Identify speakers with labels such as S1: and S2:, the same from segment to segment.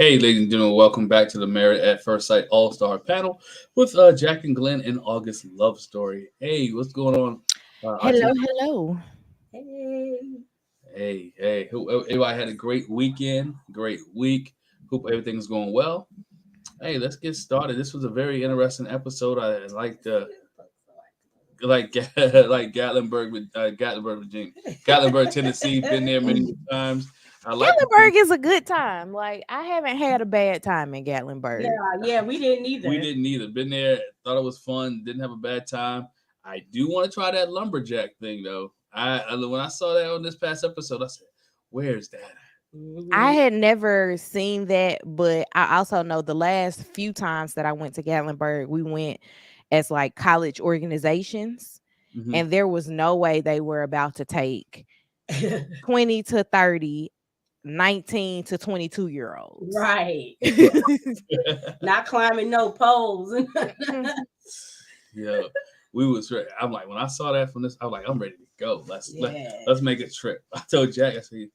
S1: Hey, ladies and gentlemen, welcome back to the Married at First Sight All Star panel with Jack and Glenn and August Love Story. Hey, what's going on,
S2: Hello,
S1: Auntie?
S2: hello.
S3: Hey.
S1: Hey, everybody had a great weekend, great week. Hope everything's going well. Hey, let's get started. This was a very interesting episode. I like like Gatlinburg, Virginia, Gatlinburg, Tennessee. Been there many times. I like the
S2: Gatlinburg is a good time. Like I haven't had a bad time in Gatlinburg.
S3: Yeah, we didn't
S1: We
S3: either.
S1: didn't either. Been there, thought it was fun. Didn't have a bad time. I do want to try that lumberjack thing though. When I saw that on this past episode, I said, "Where's that?"
S2: I
S3: Mhm.
S2: had never seen that, but I also know the last few times that I went to Gatlinburg, we went as like college organizations,
S1: Hmm.
S2: and there was no way they were about to take 20 to 30, 19 to 22-year-olds.
S3: Right. Not climbing no poles.
S1: Yeah, we was ready. I'm like, when I saw that from this, I'm like, I'm ready to go.
S3: Yeah.
S1: Let's make a trip. I told Jack, I said,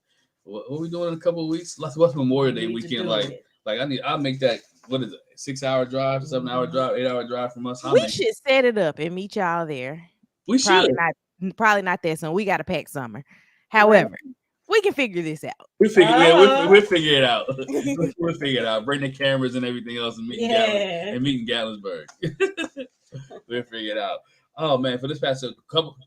S1: what are we doing in a couple of weeks? What's Memorial
S3: We
S1: Day
S3: need to
S1: weekend
S3: do
S1: like?
S3: it.
S1: I'll make that. What is it? 6 hour drive, 7 hour
S3: Mhm.
S1: drive, 8 hour drive from us. I'll
S2: We
S1: make it.
S2: should set it up and meet y'all there.
S1: We
S2: Probably
S1: should.
S2: not probably not that soon. We got to pack summer.
S3: Right.
S2: However, we can figure this out.
S1: We'll
S3: Uh-huh.
S1: figure it out. We'll figure it out. Bring the cameras and everything else and
S3: Yeah.
S1: meet in Gatlinburg. We'll figure it out. Oh man, for this past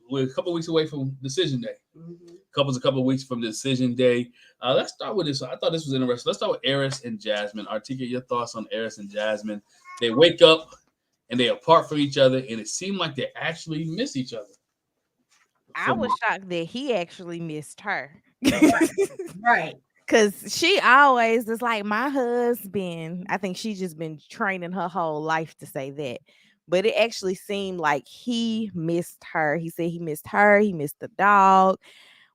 S1: we're a couple weeks away from decision day.
S3: Mhm.
S1: A couple of weeks from decision day. Let's start with this. I thought this was interesting. Let's start with Eris and Jasmine. Articulate your thoughts on Eris and Jasmine. They wake up and they're apart from each other, and it seemed like they actually miss each other.
S2: I
S1: From
S2: was shocked that he actually missed her.
S3: Right. Right.
S2: Cause she always is like my husband. I think she's just been training her whole life to say that. But it actually seemed like he missed her. He said he missed her, he missed the dog.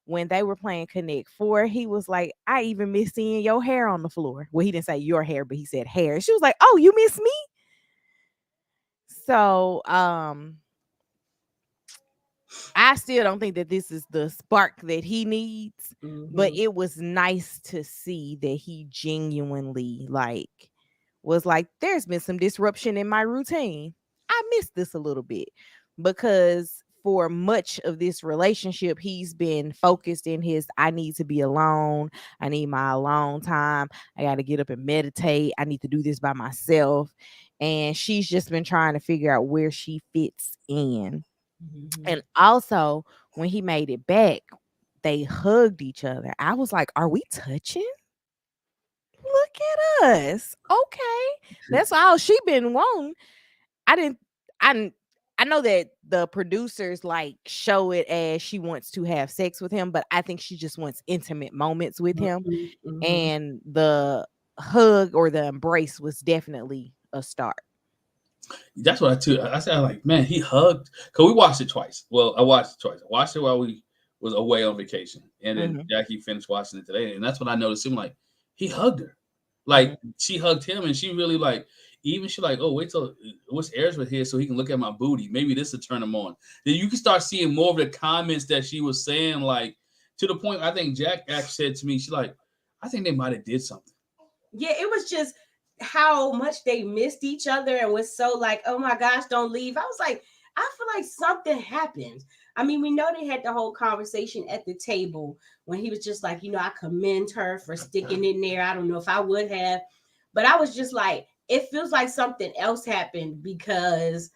S2: When they were playing Connect Four, he was like, I even miss seeing your hair on the floor. Well, he didn't say your hair, but he said hair. She was like, oh, you miss me? So I still don't think that this is the spark that he needs, but
S3: Mhm.
S2: it was nice to see that he genuinely like was like, there's been some disruption in my routine. I missed this a little bit because for much of this relationship, he's been focused in his I need to be alone. I need my alone time. I got to get up and meditate. I need to do this by myself. And she's just been trying to figure out where she fits in.
S3: Mhm.
S2: And also, when he made it back, they hugged each other. I was like, "Are we touching? Look at us. Okay, that's all she been wanting." I didn't. I didn't- I know that the producers like show it as she wants to have sex with him, but I think she just wants intimate moments with him.
S3: Mhm. Mhm.
S2: And the hug or the embrace was definitely a start.
S1: That's what I too. I said, like, man, he hugged. Cause we watched it twice. Well, I watched it twice. I watched it while we was away on vacation, and then
S2: Mhm.
S1: Jackie finished watching it today, and that's when I noticed him. Like, he hugged her,
S3: Mhm.
S1: like she hugged him, and she really like. Even she like, oh, wait till what's Eris with here so he can look at my booty. Maybe this will turn him on. Then you can start seeing more of the comments that she was saying, like to the point. I think Jack actually said to me, she like, I think they might have did something.
S3: Yeah, it was just how much they missed each other and was so like, oh my gosh, don't leave. I was like, I feel like something happened. I mean, we know they had the whole conversation at the table when he was just like, I commend her for sticking in there. I don't know if I would have, but I was just like, it feels like something else happened because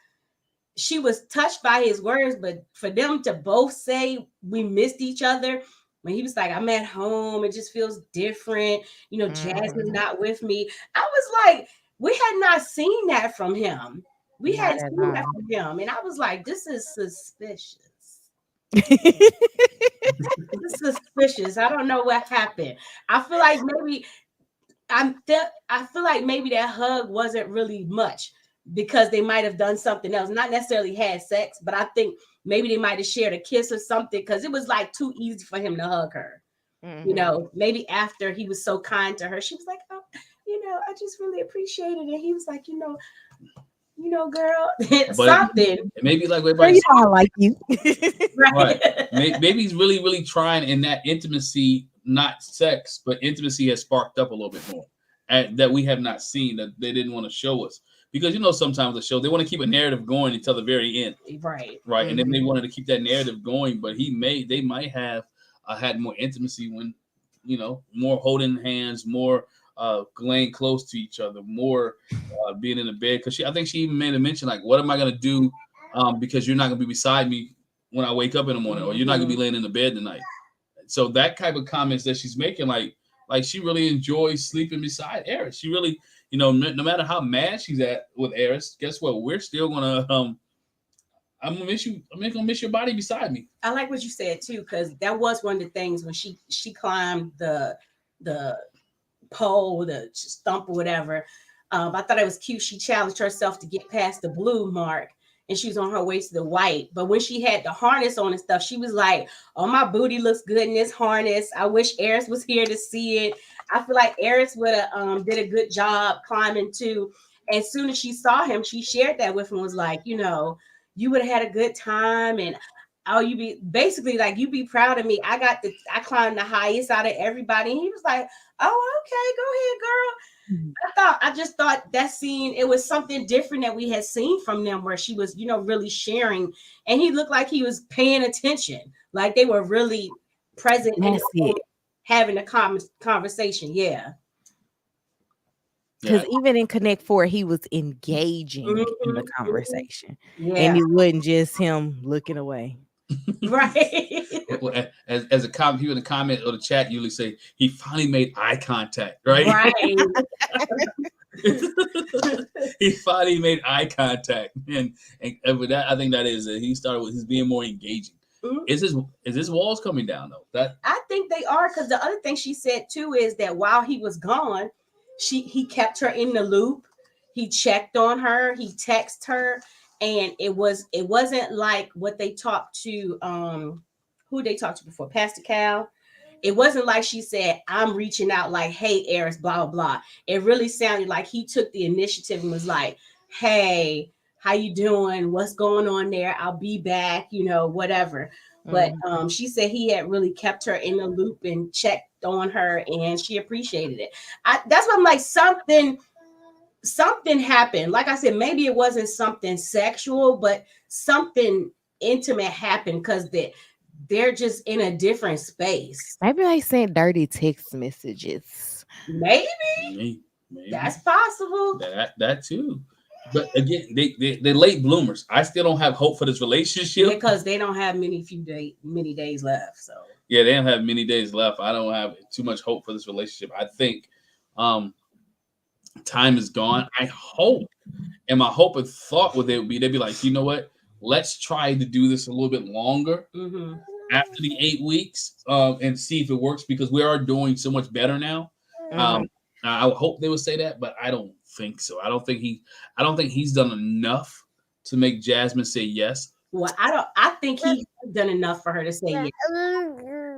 S3: she was touched by his words, but for them to both say we missed each other when he was like, I'm at home, it just feels different. Jasmine's
S2: Mhm.
S3: not with me. I was like, we had not seen that from him. We
S2: Not
S3: hadn't
S2: at
S3: seen that
S2: all.
S3: from him. And I was like, this is suspicious. This is suspicious. I don't know what happened. I feel like maybe I feel like maybe that hug wasn't really much because they might have done something else, not necessarily had sex, but I think maybe they might have shared a kiss or something because it was like too easy for him to hug her.
S2: Mhm.
S3: Maybe after he was so kind to her, she was like, oh, I just really appreciate it. And he was like, girl,
S1: But
S3: something.
S1: it may be like
S2: Girl,
S1: everybody
S2: you know I like you.
S1: right.
S3: Right.
S1: Maybe he's really, really trying in that intimacy, not sex, but intimacy has sparked up a little bit more. that we have not seen, that they didn't want to show us. Because sometimes the show, they want to keep a narrative going until the very end.
S3: Right.
S1: Right. And then they wanted to keep that narrative going, but they might have had more intimacy when, more holding hands, more laying close to each other, more being in the bed. Because I think she even made a mention, like, what am I going to do? Because you're not going to be beside me when I wake up in the morning, or you're not going to be laying in the bed tonight. So that type of comments that she's making, like she really enjoys sleeping beside Eris. She really, no matter how mad she's at with Eris, guess what? We're still gonna I'm gonna miss you. I'm gonna miss your body beside me.
S3: I like what you said too, because that was one of the things when she climbed the pole, the stump or whatever. I thought it was cute. She challenged herself to get past the blue mark, and she was on her way to the white. But when she had the harness on and stuff, she was like, "Oh, my booty looks good in this harness. I wish Eris was here to see it." I feel like Eris would have did a good job climbing too. As soon as she saw him, she shared that with him. Was like, you would have had a good time, and you be basically like, you be proud of me. I climbed the highest out of everybody. And he was like, "Oh, okay, go ahead, girl." I just thought that scene, it was something different that we had seen from them, where she was, really sharing, and he looked like he was paying attention, like they were really present and having a conversation. Yeah.
S2: Because even in Connect 4, he was engaging in the conversation.
S3: Yeah.
S2: And it wasn't just him looking away.
S3: Right.
S1: As a comment, people in the comment or the chat usually say he finally made eye contact, right?
S3: Right.
S1: He finally made eye contact, and with that, I think that is it. He started with his being more engaging. Is his walls coming down though?
S3: I think they are, because the other thing she said too is that while he was gone, he kept her in the loop. He checked on her. He texted her. And it wasn't like what they talked to, who they talked to before, Pastor Cal. It wasn't like she said, "I'm reaching out like, hey, Eris, blah, blah, blah." It really sounded like he took the initiative and was like, "Hey, how you doing? What's going on there? I'll be back, whatever." But she said he had really kept her in the loop and checked on her, and she appreciated it. That's what I'm like, something happened. Like I said, maybe it wasn't something sexual, but something intimate happened, because they're just in a different space.
S2: Maybe they sent dirty text messages.
S3: Maybe. That's possible.
S1: That too. But again, they're late bloomers. I still don't have hope for this relationship,
S3: because they don't have many days left. So
S1: yeah, they don't have many days left. I don't have too much hope for this relationship. I think time is gone. I hope, and my hope and thought would they'd be like, you know what? Let's try to do this a little bit longer after the 8 weeks, and see if it works, because we are doing so much better now. I hope they would say that, but I don't think so. I don't think he's done enough to make Jasmine say yes.
S3: Well, I think he's done enough for her to say yes.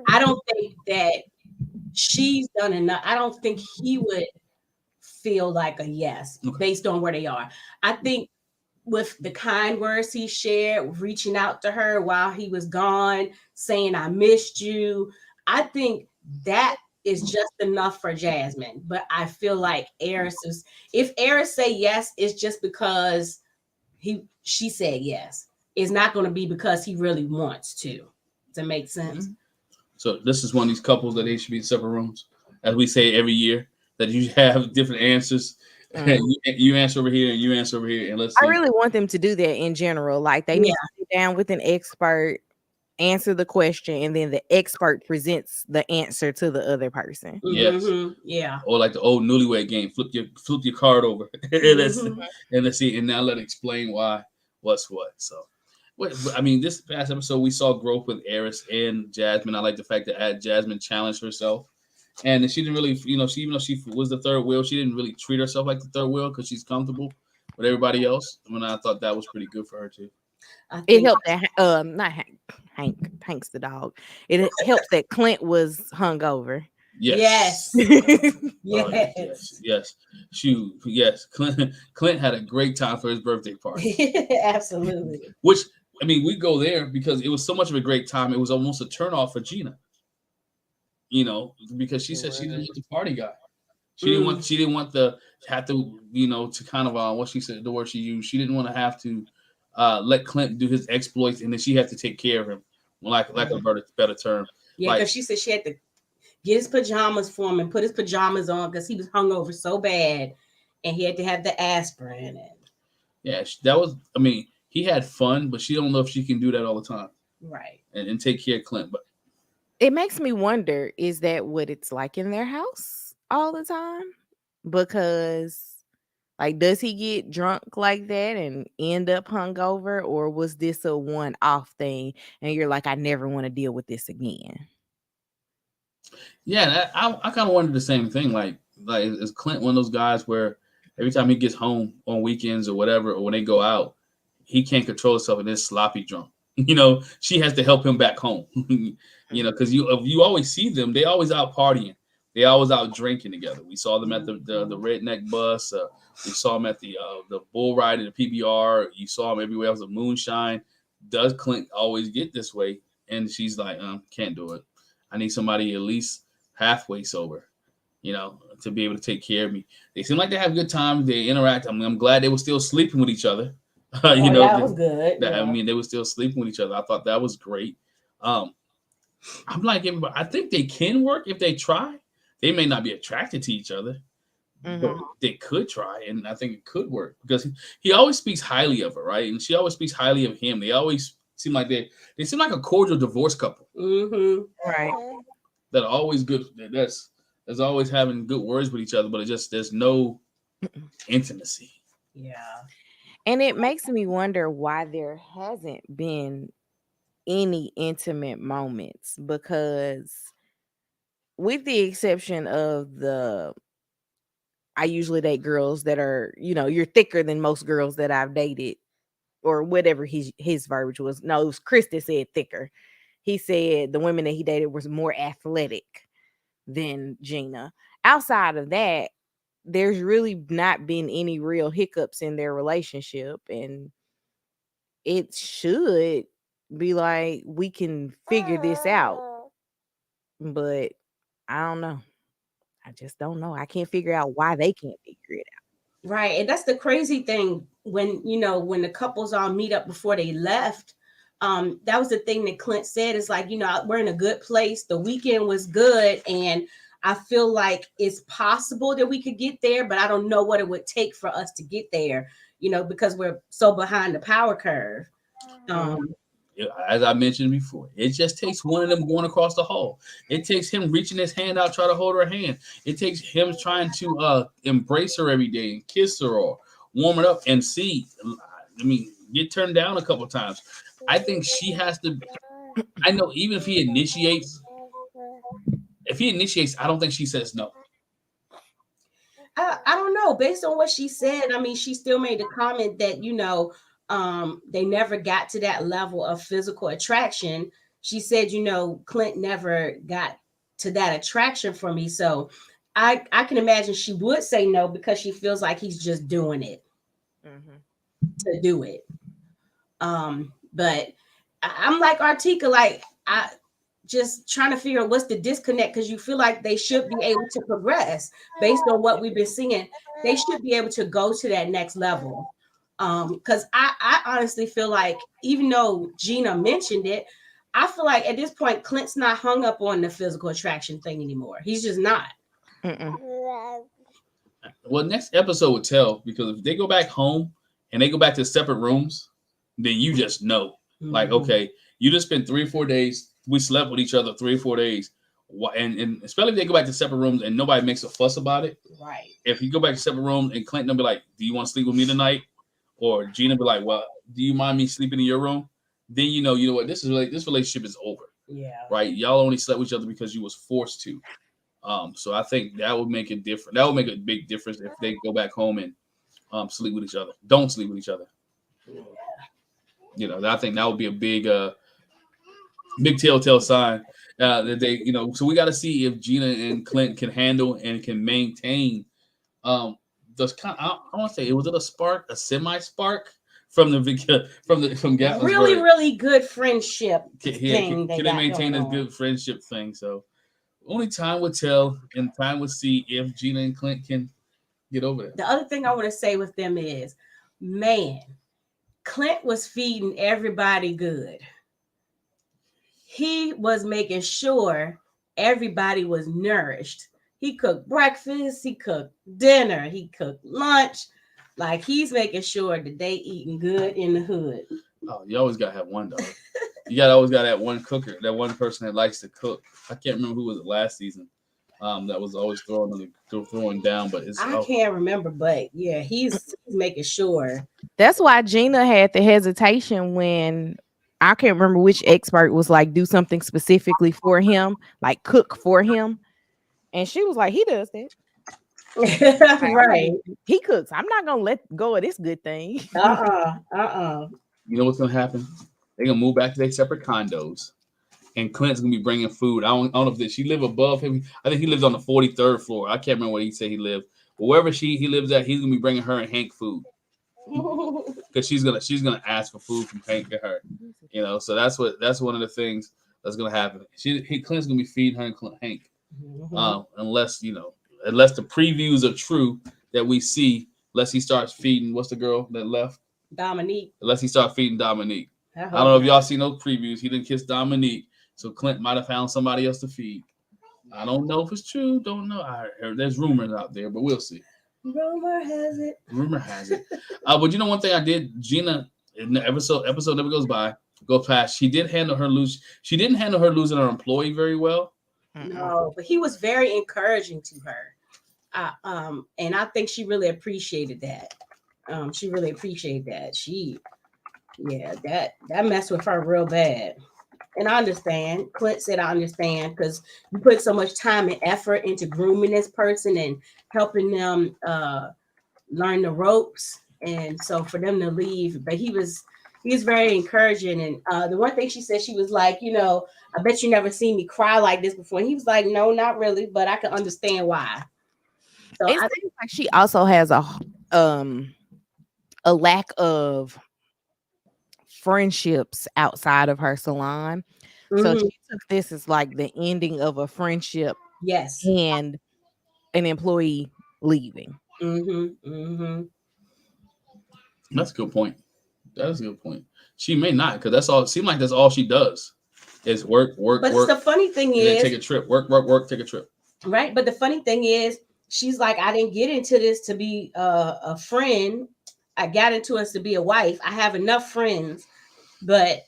S3: I don't think that she's done enough. I don't think he would feel like a yes based on where they are. I think with the kind words he shared, reaching out to her while he was gone, saying, "I missed you," I think that is just enough for Jasmine. But I feel like if Eris say yes, it's just because she said yes. It's not going to be because he really wants to. Does that make sense?
S1: So this is one of these couples that they should be in separate rooms, as we say every year, that you have different answers. You answer over here and you answer over here, and let's see.
S2: I really want them to do that in general. Like they need to sit down with an expert, answer the question, and then the expert presents the answer to the other person.
S1: Yes.
S3: Yeah.
S1: Or like the old newlywed game, flip your card over and let's see, and now let it explain what's what. So I mean, this past episode we saw growth with Eris and Jasmine. I like the fact that Jasmine challenged herself. And she didn't really, even though she was the third wheel, she didn't really treat herself like the third wheel, because she's comfortable with everybody else. And I thought that was pretty good for her too.
S2: It helped that not Hank's the dog. It helps that Clint was hungover.
S1: Yes.
S3: Yes.
S1: Yes. Clint had a great time for his birthday party.
S3: Absolutely.
S1: Which, I mean, we go there because it was so much of a great time. It was almost a turnoff for Gina. Because she said she didn't want the party guy. She didn't want the have to, to kind of what she said, the word she used. She didn't want to have to let Clint do his exploits, and then she had to take care of him, like a better term.
S3: Yeah, because she said she had to get his pajamas for him and put his pajamas on because he was hungover so bad, and he had to have the aspirin.
S1: Yeah, that was. I mean, he had fun, but she don't know if she can do that all the time,
S3: right?
S1: And take care of Clint. But
S2: it makes me wonder: is that what it's like in their house all the time? Because, like, does he get drunk like that and end up hungover, or was this a one-off thing? And you're like, I never want to deal with this again.
S1: Yeah, I kind of wondered the same thing. Like is Clint one of those guys where every time he gets home on weekends or whatever, or when they go out, he can't control himself and is sloppy drunk. She has to help him back home. Because you always see them, they always out partying, they always out drinking together. We saw them at the redneck bus. We saw them at the bull ride in the PBR. You saw them everywhere else. The moonshine. Does Clint always get this way? And she's like, can't do it. I need somebody at least halfway sober, to be able to take care of me. They seem like they have good time. They interact. I'm glad they were still sleeping with each other.
S3: That was good.
S1: I mean, they were still sleeping with each other. I thought that was great. I'm like everybody. I think they can work if they try. They may not be attracted to each other, but they could try, and I think it could work because he always speaks highly of her, right? And she always speaks highly of him. They always seem like they seem like a cordial divorce couple,
S2: right?
S1: That are always good. That's always having good words with each other, but there's no intimacy.
S3: Yeah.
S2: And it makes me wonder why there hasn't been any intimate moments, because with the exception of I usually date girls that are, you're thicker than most girls that I've dated, or whatever his verbiage was. No, it was Chris that said thicker. He said the women that he dated was more athletic than Gina. Outside of that, there's really not been any real hiccups in their relationship, and it should be like, we can figure this out. But I don't know. I just don't know. I can't figure out why they can't figure it out.
S3: Right. And that's the crazy thing when the couples all meet up before they left. That was the thing that Clint said, is like, we're in a good place. The weekend was good. And I feel like it's possible that we could get there, but I don't know what it would take for us to get there, because we're so behind the power curve.
S1: As I mentioned before, it just takes one of them going across the hall. It takes him reaching his hand out, try to hold her hand. It takes him trying to embrace her every day and kiss her or warm it up and see. I mean, get turned down a couple times. I think she has to. I know even if he initiates, I don't think she says no.
S3: I don't know. Based on what she said, I mean, she still made the comment that, they never got to that level of physical attraction. She said, Clint never got to that attraction for me. So I can imagine she would say no because she feels like he's just doing it to do it. But I'm like Artika, like I just trying to figure out what's the disconnect, because you feel like they should be able to progress based on what we've been seeing. They should be able to go to that next level. Because I honestly feel like, even though Gina mentioned it, I feel like at this point Clint's not hung up on the physical attraction thing anymore. He's just not.
S1: Well, next episode would tell, because if they go back home and they go back to separate rooms, then you just know. Like, okay, you just spent 3 or 4 days. We slept with each other 3 or 4 days. And especially if they go back to separate rooms and nobody makes a fuss about it.
S3: Right.
S1: If you go back to separate rooms and Clinton will be like, do you want to sleep with me tonight? Or Gina be like, well, do you mind me sleeping in your room? Then you know what, this relationship is over.
S3: Yeah.
S1: Right. Y'all only slept with each other because you was forced to. So I think that would make it different. That would make a big difference if they go back home and sleep with each other. Don't sleep with each other. Yeah. I think that would be a big telltale sign that they, so we got to see if Gina and Clint can handle and can maintain those kind. I want to say, was it a semi-spark from Gatlinburg?
S3: Really, really good friendship
S1: thing. Can they maintain a good friendship thing? So Only time will tell, and time will see if Gina and Clint can get over that.
S3: The other thing I want to say with them is, man, Clint was feeding everybody good. He was making sure everybody was nourished. He cooked breakfast, he cooked dinner, he cooked lunch. Like he's making sure that they eating good in the hood.
S1: Oh, you always gotta have one dog. You always got that one cooker, that one person that likes to cook. I can't remember who was it last season. That was always throwing down, but
S3: I can't remember, but yeah, he's making sure.
S2: That's why Gina had the hesitation when I can't remember which expert was like, do something specifically for him, like cook for him. And she was like, he does that.
S3: Right.
S2: He cooks. I'm not gonna let go of this good thing.
S1: You know what's gonna happen? They're gonna move back to their separate condos, and Clint's gonna be bringing food. I don't know if she live above him. I think he lives on the 43rd floor. I can't remember where he said he lived. But wherever he lives at, he's gonna be bringing her and Hank food. Because she's gonna ask for food from Hank and her, you know. So that's one of the things that's gonna happen. Clint's gonna be feeding her and Hank, unless the previews are true that we see. Unless he starts feeding, what's the girl that left?
S3: Dominique.
S1: Unless he starts feeding Dominique. I don't know if y'all seen those previews. He didn't kiss Dominique, so Clint might have found somebody else to feed. I don't know if it's true. Don't know. I heard there's rumors out there, but we'll see.
S3: Rumor has it.
S1: But you know one thing I did, Gina, in the episode never goes past. She didn't handle her losing her employee very well.
S3: No, but he was very encouraging to her. And I think she really appreciated that. That messed with her real bad. And I understand. Clint said, I understand, because you put so much time and effort into grooming this person and helping them learn the ropes. And so for them to leave, but he was very encouraging. And the one thing she said, she was like, I bet you never seen me cry like this before. And he was like, no, not really, but I can understand why. So
S2: it seems like she also has a lack of friendships outside of her salon. So she took this as like the ending of a friendship.
S3: Yes.
S2: And an employee leaving.
S1: That's a good point. That is a good point. She may not, because it seems like that's all she does is work. But
S3: the funny thing is,
S1: take a trip, work, take a trip.
S3: Right. But the funny thing is, she's like, I didn't get into this to be a friend. I got into it to be a wife. I have enough friends, but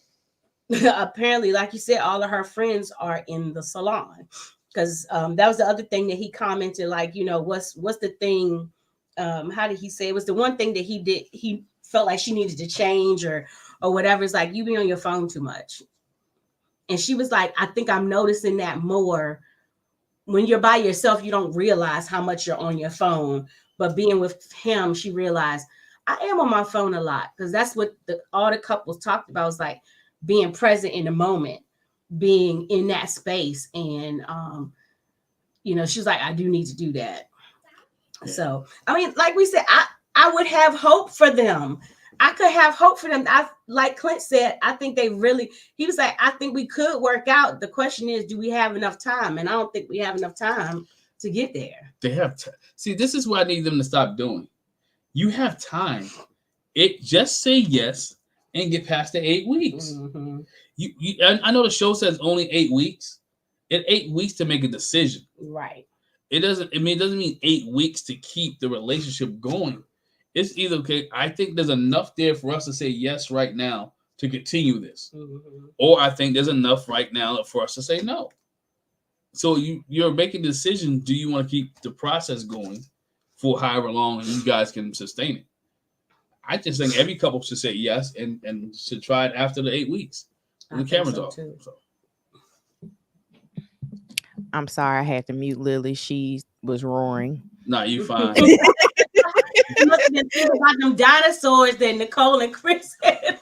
S3: apparently, like you said, all of her friends are in the salon. Because that was the other thing that he commented, like, what's the thing? How did he say? It was the one thing that he did. He felt like she needed to change or whatever. It's like, you be on your phone too much. And she was like, I think I'm noticing that more. When you're by yourself, you don't realize how much you're on your phone. But being with him, she realized I am on my phone a lot, because that's what all the couples talked about, was like being present in the moment, being in that space. And, she's like, I do need to do that. Yeah. So, I mean, like we said, I would have hope for them. I could have hope for them. Like Clint said, I think he was like, I think we could work out. The question is, do we have enough time? And I don't think we have enough time to get there.
S1: They have to see. This is what I need them to stop doing. You have time. Just say yes and get past the 8 weeks. I know the show says only 8 weeks. It's 8 weeks to make a decision.
S3: Right.
S1: It doesn't mean 8 weeks to keep the relationship going. It's either, okay, I think there's enough there for us to say yes right now to continue this. Or I think there's enough right now for us to say no. So you're making a decision. Do you want to keep the process going for however long you guys can sustain it? I just think every couple should say yes and should try it after the 8 weeks. The camera's off. So.
S2: I'm sorry, I had to mute Lily. She was roaring.
S1: Nah, you fine.
S3: Looking at things about them dinosaurs that Nicole and Chris had.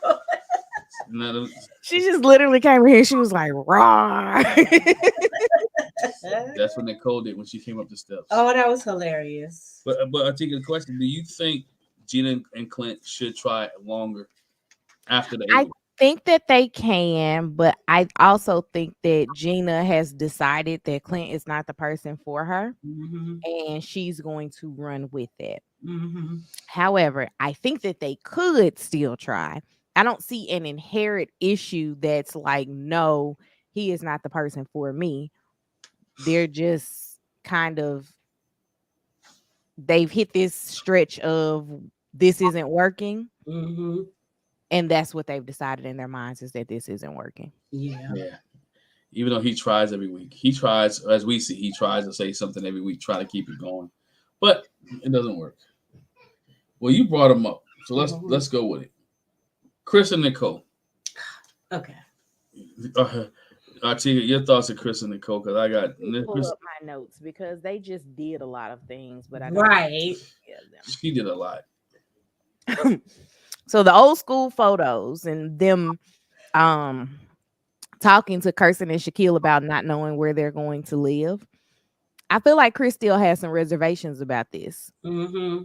S2: She just literally came over here. She was like, "Raw."
S1: That's what Nicole did when she came up the steps.
S3: Oh, that was hilarious.
S1: But I think the question: do you think Gina and Clint should try it longer after the 8 weeks?
S2: think that they can, but I also think that Gina has decided that Clint is not the person for her,
S3: Mm-hmm.
S2: and she's going to run with it.
S3: Mm-hmm.
S2: However, I think that they could still try. I don't see an inherent issue that's like, no, he is not the person for me. They're just kind of, they've hit this stretch of this isn't working.
S3: Mm-hmm.
S2: And that's what they've decided in their minds, is that this isn't working.
S3: Yeah.
S1: Yeah. Even though he tries every week, he tries, as we see, he tries to say something every week, try to keep it going, but it doesn't work. Well, you brought him up, so let's go with it. Chris and Nicole.
S3: Okay.
S1: Artiga, your thoughts on Chris and Nicole, because I got
S2: Pull up my notes because they just did a lot of things, but I don't
S3: Right.
S1: She did a lot.
S2: So the old school photos and them talking to Kirsten and Shaquille about not knowing where they're going to live. I feel like Chris still has some reservations about this.
S3: Mm-hmm.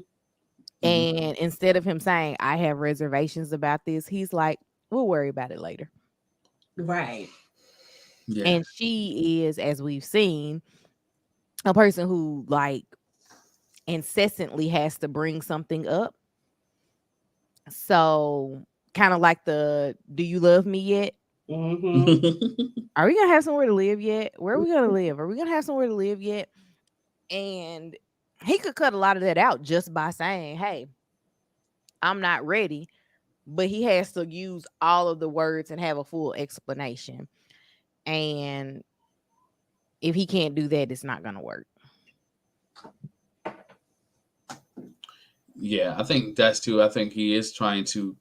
S2: And instead of him saying, I have reservations about this, he's like, we'll worry about it later.
S3: Right.
S1: Yeah.
S2: And she is, as we've seen, a person who like incessantly has to bring something up. So kind of like the, do you love me yet?
S3: Mm-hmm.
S2: Are we gonna have somewhere to live yet? Where are we gonna live? Are we gonna have somewhere to live yet? And he could cut a lot of that out just by saying, hey, I'm not ready. But he has to use all of the words and have a full explanation. And if he can't do that, it's not gonna work.
S1: Yeah, I think that's too. I think he is trying to.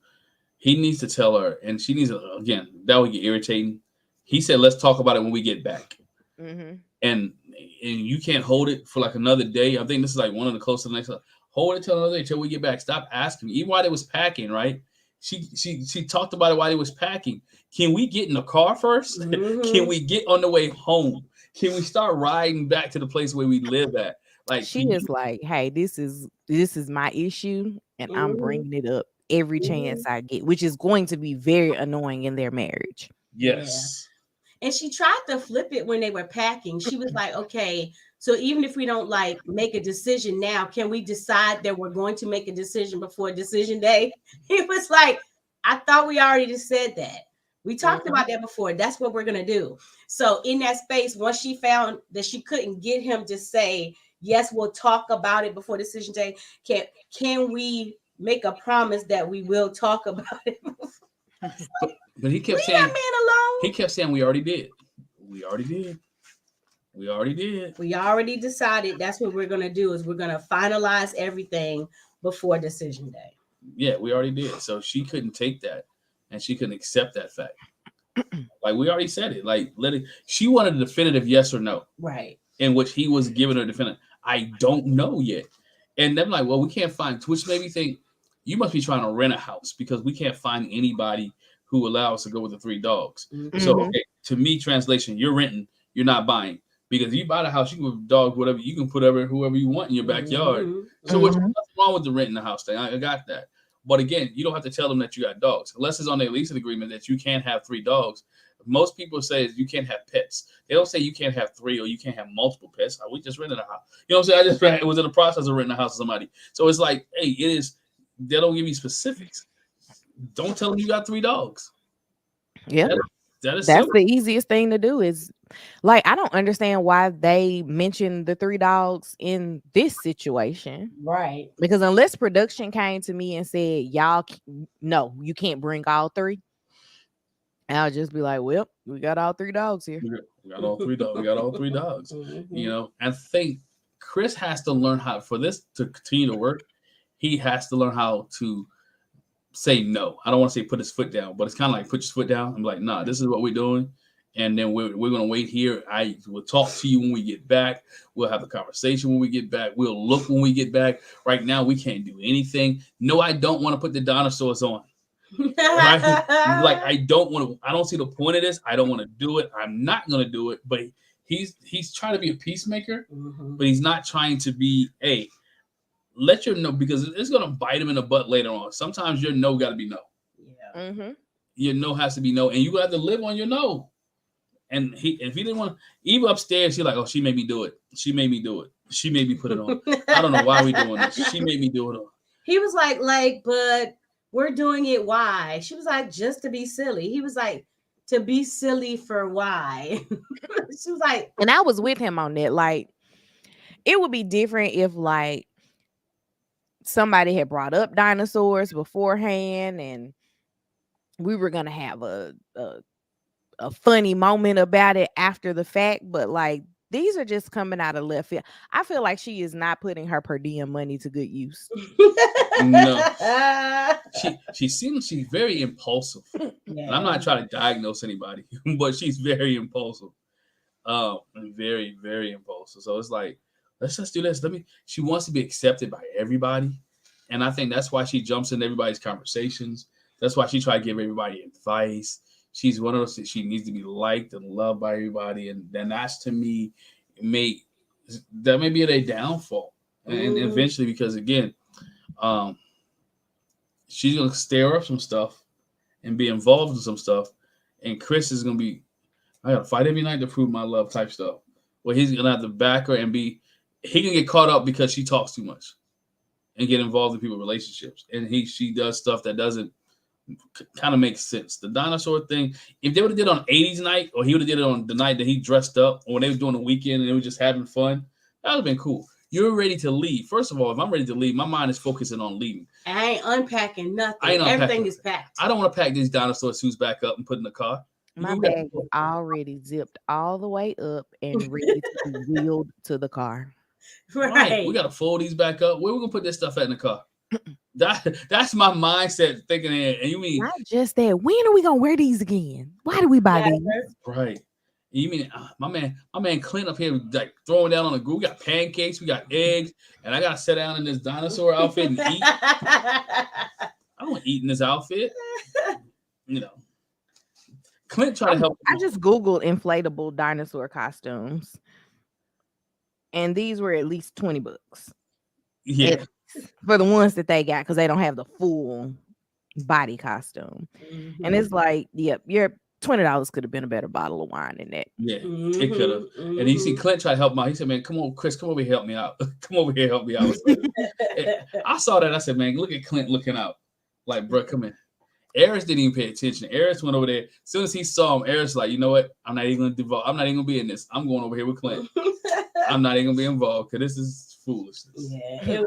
S1: He needs to tell her, and she needs to, again, that would get irritating. He said, let's talk about it when we get back.
S2: Mm-hmm.
S1: And you can't hold it for like another day. I think this is like one of the closest to the next. Hold it till another day till we get back. Stop asking. Even while they was packing, right? She talked about it while they was packing. Can we get in the car 1st?
S3: Mm-hmm.
S1: Can we get on the way home? Can we start riding back to the place where we live at? Like,
S2: She is like, hey, this is my issue, and I'm
S3: Mm-hmm.
S2: bringing it up every chance I get, which is going to be very annoying in their marriage.
S1: yes.
S3: And she tried to flip it when they were packing. She was like, okay, so even if we don't like make a decision now, can we decide that we're going to make a decision before decision day? He was like, I thought we already just said that. We talked about that before. That's what we're going to do. So in that space, once she found that she couldn't get him to say, yes, we'll talk about it before decision day, can we make a promise that we will talk about it?
S1: But he kept
S3: Leave
S1: saying,
S3: that man alone.
S1: he kept saying, we already did. We already did. We already did.
S3: We already decided that's what we're going to do, is we're going to finalize everything before decision day.
S1: Yeah, we already did. So she couldn't take that, and she couldn't accept that fact. Like, we already said it. Like, let it. She wanted a definitive yes or no,
S3: Right.
S1: in which he was giving her definitive. I don't know yet. And they're like, well, we can't find, which made me think, you must be trying to rent a house because we can't find anybody who allows us to go with the 3 dogs.
S3: Mm-hmm.
S1: So, okay, to me, translation, you're renting, you're not buying. Because if you buy the house, you can put dogs, whatever, you can put whoever you want in your backyard.
S3: Mm-hmm.
S1: So what's nothing wrong with the renting the house thing? I got that. But again, you don't have to tell them that you got dogs. Unless it's on their leasing agreement that you can't have 3 dogs. Most people say you can't have pets. They don't say you can't have 3 or you can't have multiple pets. We just rented a house. You know what I'm saying? I just was in the process of renting a house to somebody. So it's like, hey, it is, they don't give you specifics. Don't tell them you got 3 dogs.
S2: Yeah.
S1: That's
S2: the easiest thing to do. Is like, I don't understand why they mentioned the 3 dogs in this situation.
S3: Right.
S2: Because unless production came to me and said, y'all, no, you can't bring all 3. I'll just be like, well, we got all 3 dogs here.
S1: We got all 3 dogs. We got all 3 dogs.
S3: Mm-hmm.
S1: You know, I think Chris has to learn how, for this to continue to work, he has to learn how to say no. I don't want to say put his foot down, but it's kind of like put your foot down. I'm like, nah, this is what we're doing. And then we're going to wait here. I will talk to you when we get back. We'll have a conversation when we get back. We'll look when we get back. Right now, we can't do anything. No, I don't want to put the dinosaurs on. Right? Like, I don't see the point of this. I don't want to do it. I'm not going to do it. But he's trying to be a peacemaker, but he's not trying to be let your no, because it's going to bite him in the butt later on. Sometimes your no got to be no.
S3: Yeah.
S2: Mm-hmm.
S1: your no has to be no, and you have to live on your no. And if he didn't want, even upstairs, he's like, oh, she made me do it. She made me do it. She made me put it on. I don't know why we doing this. She made me do it on.
S3: He was like, but we're doing it. Why? She was like, just to be silly. He was like, to be silly for why? She was like,
S2: and I was with him on that. Like, it would be different if like somebody had brought up dinosaurs beforehand and we were gonna have a funny moment about it after the fact, but like these are just coming out of left field. I feel like she is not putting her per diem money to good use.
S1: No, she seems she's very impulsive.
S3: Yeah.
S1: And I'm not trying to diagnose anybody, but she's very impulsive. Very, very impulsive. So it's like, let's just do this. She wants to be accepted by everybody. And I think that's why she jumps in everybody's conversations. That's why she tries to give everybody advice. She's one of those that she needs to be liked and loved by everybody. And then that's, to me, that may be a downfall. And eventually, because again, she's going to stir up some stuff and be involved in some stuff. And Chris is going to be, I got to fight every night to prove my love type stuff. Well, he's going to have to back her and he can get caught up because she talks too much and get involved in people's relationships. And she does stuff that doesn't kind of make sense. The dinosaur thing, if they would have did it on 80s night, or he would have did it on the night that he dressed up, or when they were doing the weekend and they were just having fun, that would have been cool. You're ready to leave. First of all, if I'm ready to leave, my mind is focusing on leaving.
S3: I ain't unpacking nothing. Everything is packed.
S1: I don't want to pack these dinosaur suits back up and put in the car.
S2: My bag is already zipped all the way up and ready to be wheeled to the car.
S3: Right.
S1: We got to fold these back up. Where we going to put this stuff at in the car? That's my mindset thinking. And you mean
S2: not just that? When are we gonna wear these again? Why do we buy these?
S1: Right. You mean my man Clint up here like throwing down on the group? We got pancakes, we got eggs, and I gotta sit down in this dinosaur outfit and eat. I don't want to eat in this outfit. You know, Clint tried to help.
S2: I just Googled inflatable dinosaur costumes, and these were at least $20.
S1: Yeah.
S2: For the ones that they got, because they don't have the full body costume.
S3: Mm-hmm.
S2: And it's like, yep, your $20 could have been a better bottle of wine in that.
S1: Yeah, it could have. And you see Clint tried to help him out. He said, man, come on, Chris, come over here, help me out. Come over here, help me out. I saw that. I said, man, look at Clint looking out. Like, bro, come in. Eris didn't even pay attention. Eris went over there. As soon as he saw him, Eris like, you know what? I'm not even gonna be in this. I'm going over here with Clint. I'm not even gonna be involved because this is foolishness.
S3: Yeah,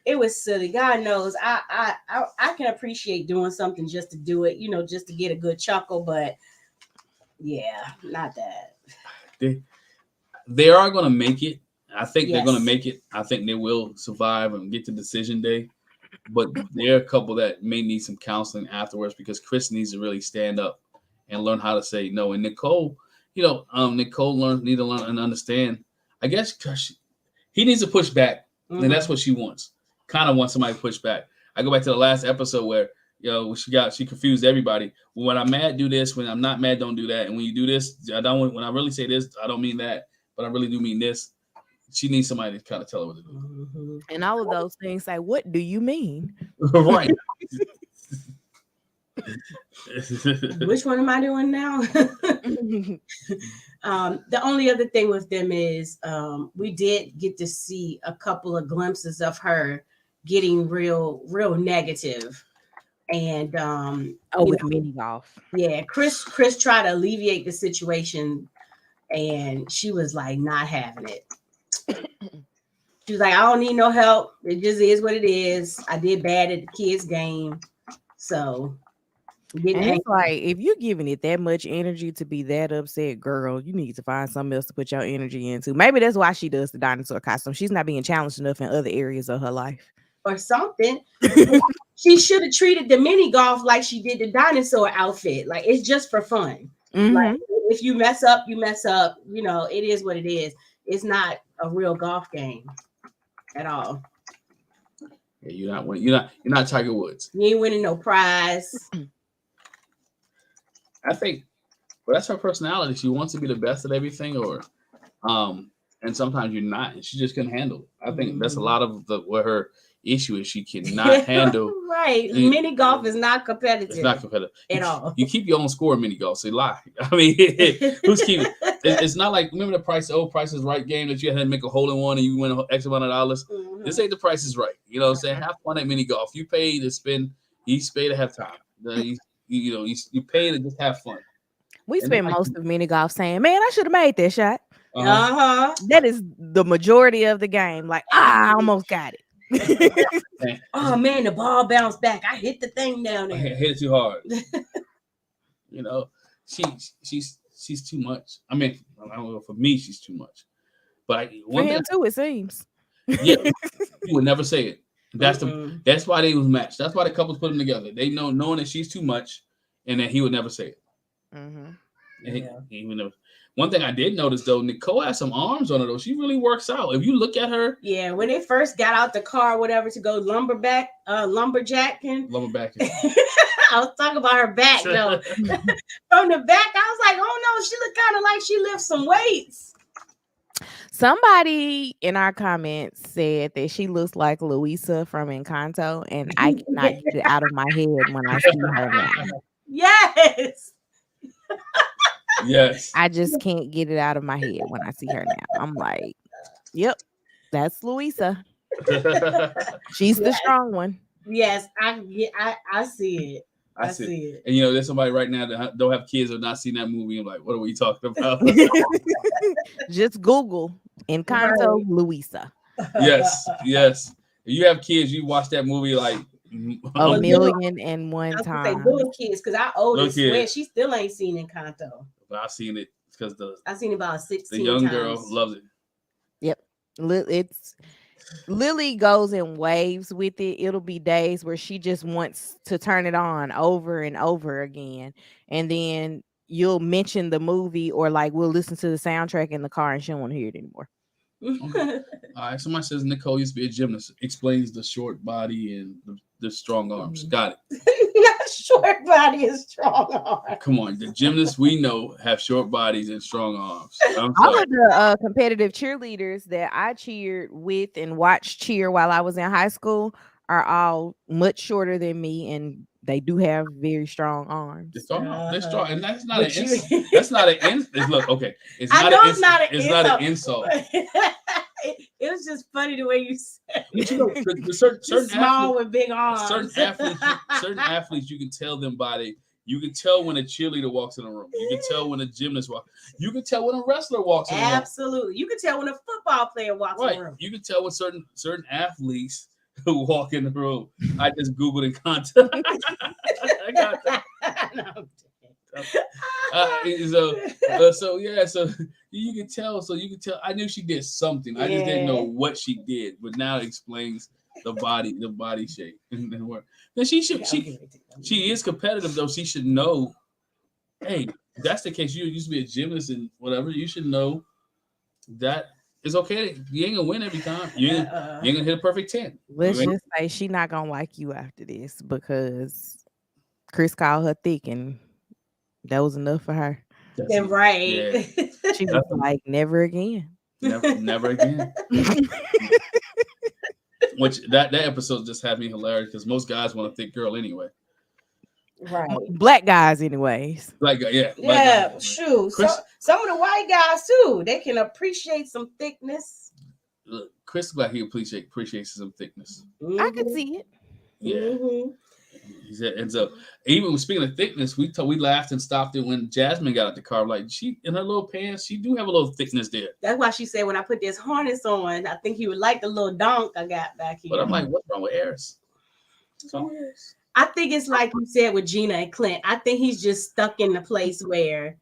S3: it was silly. God knows I can appreciate doing something just to do it, just to get a good chuckle, but yeah, not that.
S1: They are gonna make it. I think
S3: Yes.
S1: they're gonna make it. I think they will survive and get to decision day. But there are a couple that may need some counseling afterwards because Chris needs to really stand up and learn how to say no. And Nicole, Nicole need to learn and understand. I guess he needs to push back, and that's what she wants. Kind of wants somebody to push back. I go back to the last episode where she confused everybody. When I'm mad, do this. When I'm not mad, don't do that. And when you do this, when I really say this, I don't mean that, but I really do mean this. She needs somebody to kind of tell her what to do.
S3: Mm-hmm.
S2: And all of those things say, what do you mean?
S1: Right.
S3: Which one am I doing now? The only other thing with them is we did get to see a couple of glimpses of her getting real negative. And
S2: with mini golf.
S3: Yeah, Chris tried to alleviate the situation, and she was like not having it. She was like, I don't need no help. It just is what it is. I did bad at the kids' game. So
S2: and it's like, if you're giving it that much energy to be that upset, girl, you need to find something else to put your energy into. Maybe that's why she does the dinosaur costume. She's not being challenged enough in other areas of her life.
S3: Or something. She should have treated the mini golf like she did the dinosaur outfit. Like, it's just for fun.
S2: Mm-hmm.
S3: Like, if you mess up, you mess up. It is what it is. It's not a real golf game at all.
S1: Yeah, you're not winning. You're not Tiger Woods.
S3: You ain't winning no prize.
S1: I think, well, that's her personality. She wants to be the best at everything, and sometimes you're not, and she just couldn't handle it. I think that's a lot of where her issue is she cannot handle.
S3: Right. Mini golf is not competitive.
S1: It's not competitive
S3: at all.
S1: You keep your own score in mini golf. So lie. I mean, who's keeping? It's not like remember the old Price is Right game that you had to make a hole in one and you win X amount of dollars.
S3: Mhm.
S1: This ain't the Price is Right. You know what I'm saying? Have fun at mini golf. You pay to spend. You pay to have time. You pay to just have fun.
S2: We spend most of mini golf saying, "Man, I should have made that shot." That is the majority of the game. Like, I almost got it.
S3: Oh man, the ball bounced back. I hit the thing down there.
S1: I hit it too hard. She's too much. I mean, I don't know. For me, she's too much. But
S2: for him too, it seems.
S1: Yeah, he would never say it. That's why they was matched. That's why the couples put them together. They knowing that she's too much, and that he would never say it. He would never. One thing I did notice though, Nicole has some arms on her though. She really works out. If you look at her,
S3: when they first got out the car, whatever, to go lumberjacking.
S1: I
S3: was talking about her back though. From the back, I was like, oh no, she looked kind of like she lifts some weights.
S2: Somebody in our comments said that she looks like Louisa from Encanto, and I cannot get it out of my head when I see her now.
S3: Yes.
S1: Yes.
S2: I just can't get it out of my head when I see her now. I'm like, yep, that's Louisa. She's the strong one.
S3: Yes, I see it. I see it.
S1: And there's somebody right now that don't have kids or not seen that movie. I'm like, what are we talking about?
S2: Just Google Encanto Louisa.
S1: Yes. If you have kids, you watch that movie like
S2: a million and one times.
S3: Little kids, because our oldest went, she still ain't seen Encanto.
S1: But I've seen it because
S3: I've seen it about 16
S1: the young
S3: times.
S1: girl loves it.
S2: Yep. It's Lily goes in waves with it. It'll be days where she just wants to turn it on over and over again. And then you'll mention the movie or like we'll listen to the soundtrack in the car and she don't want to hear it anymore.
S1: Okay. All right. Somebody says Nicole used to be a gymnast. Explains the short body and the strong arms. Got it.
S3: Not short body and strong arms.
S1: Come on. The gymnasts we know have short bodies and strong arms.
S2: All of the competitive cheerleaders that I cheered with and watched cheer while I was in high school are all much shorter than me, and they do have very strong arms.
S1: They're strong, and that's not that's not an insult. Look, okay, it's not an insult.
S3: It was just funny the way you said it.
S1: Certain
S3: small with big arms.
S1: Certain athletes, you can tell them by you can tell when a cheerleader walks in the room. You can tell when a gymnast walks. You can tell when a wrestler walks in the room.
S3: Absolutely. You can tell when a football player walks in the room.
S1: You can tell when certain athletes who walk in the room. I just Googled Encanto. I got that. So you can tell. So you can tell. I knew she did something. I just didn't know what she did. But now it explains the body shape and work. Then she is competitive though. She should know. Hey, if that's the case. You used to be a gymnast and whatever. You should know that it's okay. You ain't gonna win every time. You ain't gonna hit a perfect 10.
S2: Let's just say she not gonna like you after this because Chris called her thick and that was enough for her.
S3: Right.
S2: Yeah. She was like, never again.
S1: Never again. Which that episode just had me hilarious because most guys want a thick girl anyway.
S3: Right.
S2: Black guys, anyways.
S1: Black guy, yeah.
S3: Yeah, shoot. Some of the white guys too. They can appreciate some thickness.
S1: Look, Chris is like he appreciates some thickness.
S2: Mm-hmm. I can see it.
S1: Yeah. Mm-hmm. He said, and so even speaking of thickness, we laughed and stopped it when Jasmine got out the car. Like she in her little pants, she do have a little thickness there.
S3: That's why she said when I put this harness on, I think he would like the little donk I got back here.
S1: But I'm like, what's wrong with Eris? What's wrong with Eris?
S3: I think it's like you said with Gina and Clint. I think he's just stuck in the place where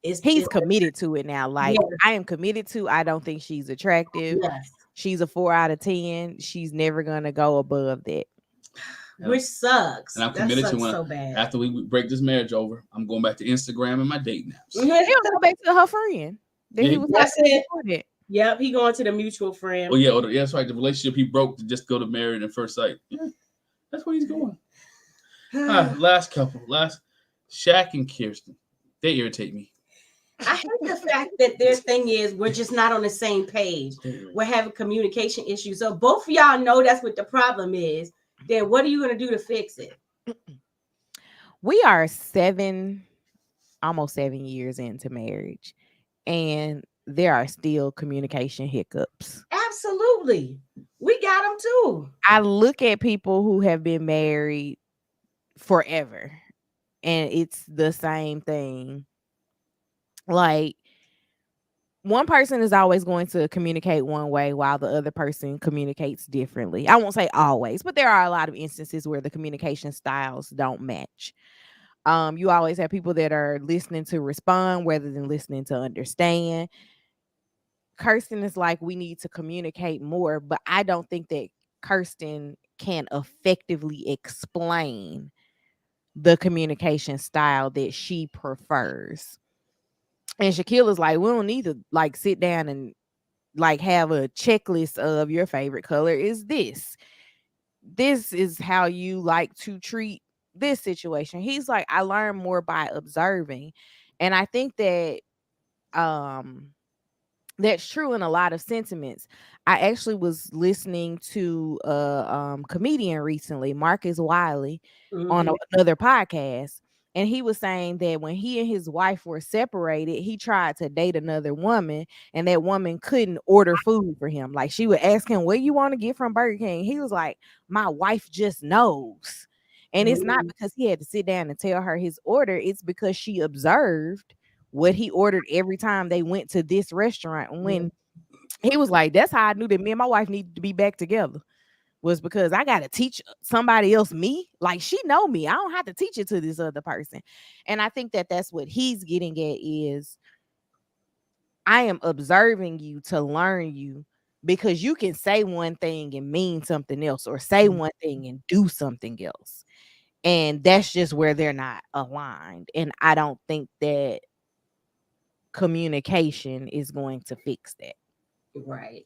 S2: he's committed to it now. Like I am committed to. I don't think she's attractive.
S3: Yes.
S2: She's a 4 out of 10. She's never gonna go above that.
S3: Which sucks.
S1: And I'm committed to when after we break this marriage over, I'm going back to Instagram and my dating apps.
S2: He'll go back to her friend. Then he was
S3: it. Yep, he going to the mutual friend.
S1: Oh yeah, that's right. The relationship he broke to just go to married at first sight. Yeah, that's where he's going. Last couple, Shaq and Kirsten, they irritate me.
S3: I hate the fact that their thing is we're just not on the same page. We're having communication issues. So both of y'all know that's what the problem is. Then what are you going to do to fix it?
S2: We are almost 7 years into marriage, and there are still communication hiccups.
S3: Absolutely. We got them too.
S2: I look at people who have been married forever, and it's the same thing. Like, one person is always going to communicate one way while the other person communicates differently. I won't say always, but there are a lot of instances where the communication styles don't match. You always have people that are listening to respond rather than listening to understand. Kirsten is like, we need to communicate more, but I don't think that Kirsten can effectively explain the communication style that she prefers. And Shaquille is like, we don't need to like sit down and like have a checklist of your favorite color is this. This is how you like to treat this situation. He's like, I learn more by observing. And I think that that's true in a lot of sentiments. I actually was listening to a comedian recently, Marcus Wiley, on another podcast. And he was saying that when he and his wife were separated, he tried to date another woman, and that woman couldn't order food for him. Like, she would ask him, what you want to get from Burger King? He was like, my wife just knows. And it's not because he had to sit down and tell her his order. It's because she observed what he ordered every time they went to this restaurant. When he was like, that's how I knew that me and my wife needed to be back together, was because I got to teach somebody else me. Like, she know me. I don't have to teach it to this other person. And I think that that's what he's getting at is I am observing you to learn you, because you can say one thing and mean something else, or say one thing and do something else. And that's just where they're not aligned. And I don't think that communication is going to fix that.
S3: Right.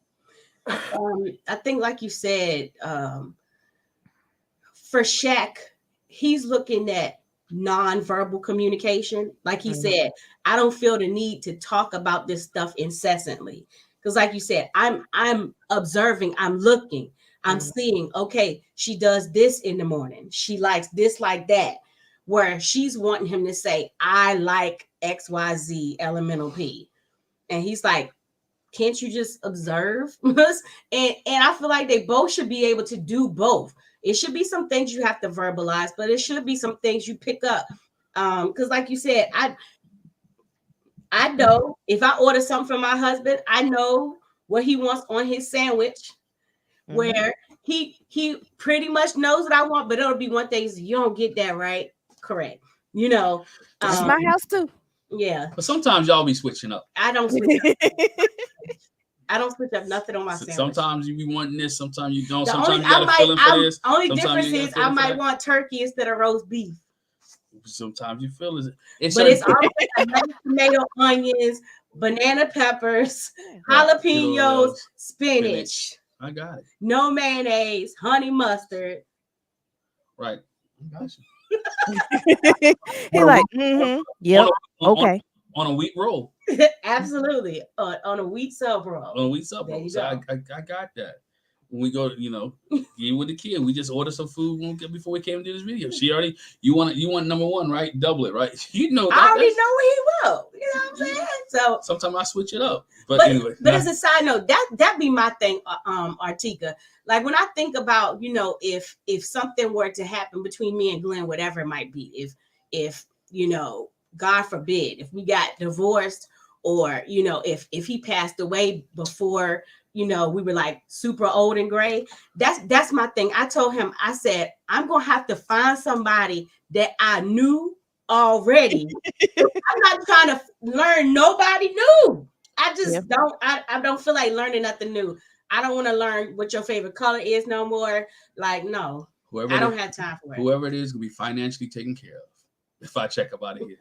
S3: I think, like you said, for Shaq, he's looking at non-verbal communication. Like he said, I don't feel the need to talk about this stuff incessantly. Because like you said, I'm observing, I'm looking, I'm seeing, okay, she does this in the morning. She likes this, like that. Where she's wanting him to say, I like XYZ elemental P. And he's like, can't you just observe? and I feel like they both should be able to do both. It should be some things you have to verbalize, but it should be some things you pick up. Because like you said, I know if I order something from my husband, I know what he wants on his sandwich, where he pretty much knows what I want, but it'll be one thing, you don't get that right. Correct. You know,
S2: that's my house too.
S3: Yeah.
S1: But sometimes y'all be switching up.
S3: I don't switch up. I don't switch up nothing on my sandwich.
S1: Sometimes you be wanting this, sometimes you don't.
S3: The
S1: sometimes you got a feeling for this.
S3: Only difference is I might want turkey instead of roast beef.
S1: Sometimes you feel it.
S3: But it's always tomato, onions, banana peppers, jalapenos, spinach.
S1: I got it.
S3: No mayonnaise, honey mustard.
S1: Right. I got you.
S2: He's like, yep, okay.
S1: On a wheat roll.
S3: Absolutely. On a wheat sub roll.
S1: On a wheat sub roll. So I got that. When we go, get with the kid, we just ordered some food before we came to this video. She already, you want number one, right? Double it, right? You know that.
S3: I already know what he will. You know what I'm saying? So
S1: sometimes I switch it up. But anyway.
S3: But as a side note, that be my thing, Artika. Like when I think about, if something were to happen between me and Glenn, whatever it might be, if God forbid, if we got divorced, or if he passed away before we were like super old and gray, that's my thing. I told him, I said, I'm gonna have to find somebody that I knew already. I'm not trying to learn nobody new. I just don't. I don't feel like learning nothing new. I don't want to learn what your favorite color is no more. Like, no, I don't have time for it.
S1: Whoever it is gonna be financially taken care of if I check up out of here.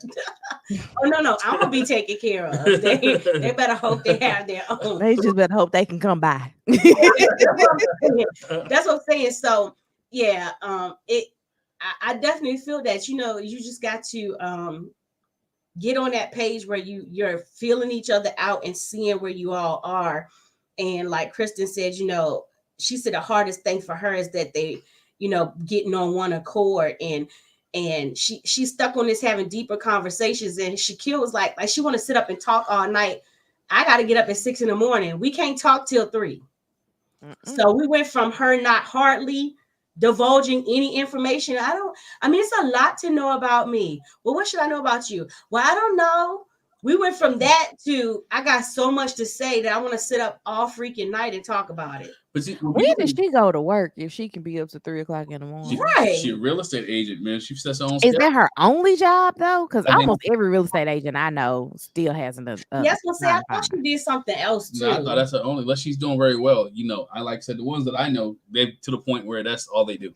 S3: Oh no, I'm gonna be taken care of. They better hope they have their own.
S2: They just better hope they can come by.
S3: That's what I'm saying. So yeah, I definitely feel that you just got to get on that page where you're feeling each other out and seeing where you all are. And like Kristen said, she said the hardest thing for her is that they, getting on one accord, and she's stuck on this having deeper conversations. And Shaquille was like she want to sit up and talk all night. I got to get up at 6 a.m. We can't talk till 3. So we went from her not hardly divulging any information. It's a lot to know about me. Well, what should I know about you? Well, I don't know. We went from that to I got so much to say that I want to sit up all freaking night and talk about it.
S1: But see,
S2: when does she go to work if she can be up to 3 o'clock in the morning?
S3: Right.
S1: She's a real estate agent, man. She sets her own.
S2: Is that her only job though? Because almost every real estate agent I know still has an.
S3: Yes, we'll say I thought she did something else too.
S1: No, I thought that's her only. Unless she's doing very well, I like I said, the ones that I know, they to the point where that's all they do.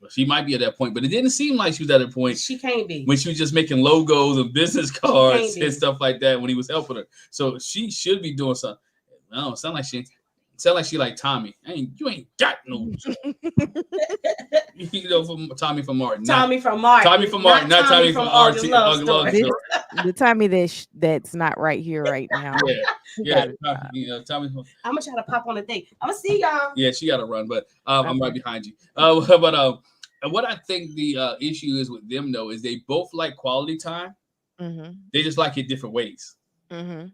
S1: She might be at that point, but it didn't seem like she was at that point.
S3: She can't be
S1: when she was just making logos and business cards and stuff like that when he was helping her. So she should be doing something. No, sound like she like Tommy. You ain't got no. From Tommy from Martin.
S3: Tommy from Martin,
S1: not Tommy from
S3: August Love Story.
S2: The Tommy that's not right here right now.
S1: Yeah. Tommy.
S3: I'm gonna try to pop on the thing. I'm gonna see y'all.
S1: Yeah, she got to run, but I'm right behind you. But what I think the issue is with them though is they both like quality time. Mm-hmm. They just like it different ways. Mm-hmm.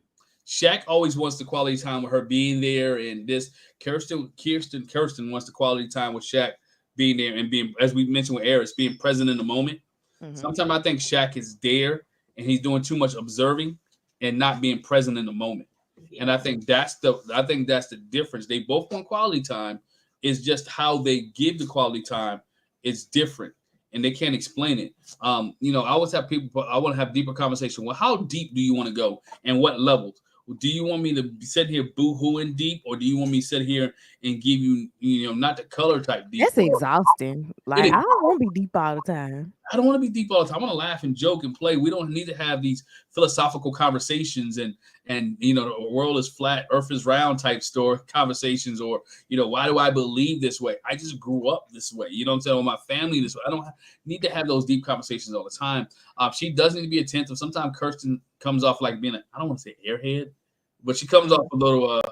S1: Shaq always wants the quality time with her being there, and this Kirsten wants the quality time with Shaq being there and being, as we mentioned with Eris, being present in the moment. Mm-hmm. Sometimes I think Shaq is there and he's doing too much observing and not being present in the moment. Yeah. And I think that's the difference. They both want quality time. It's just how they give the quality time is different, and they can't explain it. I always have people. I want to have deeper conversation. Well, how deep do you want to go, and what levels? Do you want me to sit here boo-hooing deep, or do you want me to sit here and give you, not the color type deep?
S2: That's exhausting. Like, I don't want to be deep all the time.
S1: I don't want to be deep all the time. I want to laugh and joke and play. We don't need to have these philosophical conversations and the world is flat, earth is round type store conversations, or, why do I believe this way? I just grew up this way. You know what I'm saying? Or my family this way. I don't need to have those deep conversations all the time. She does need to be attentive. Sometimes Kirsten comes off like being I don't want to say airhead, but she comes off a little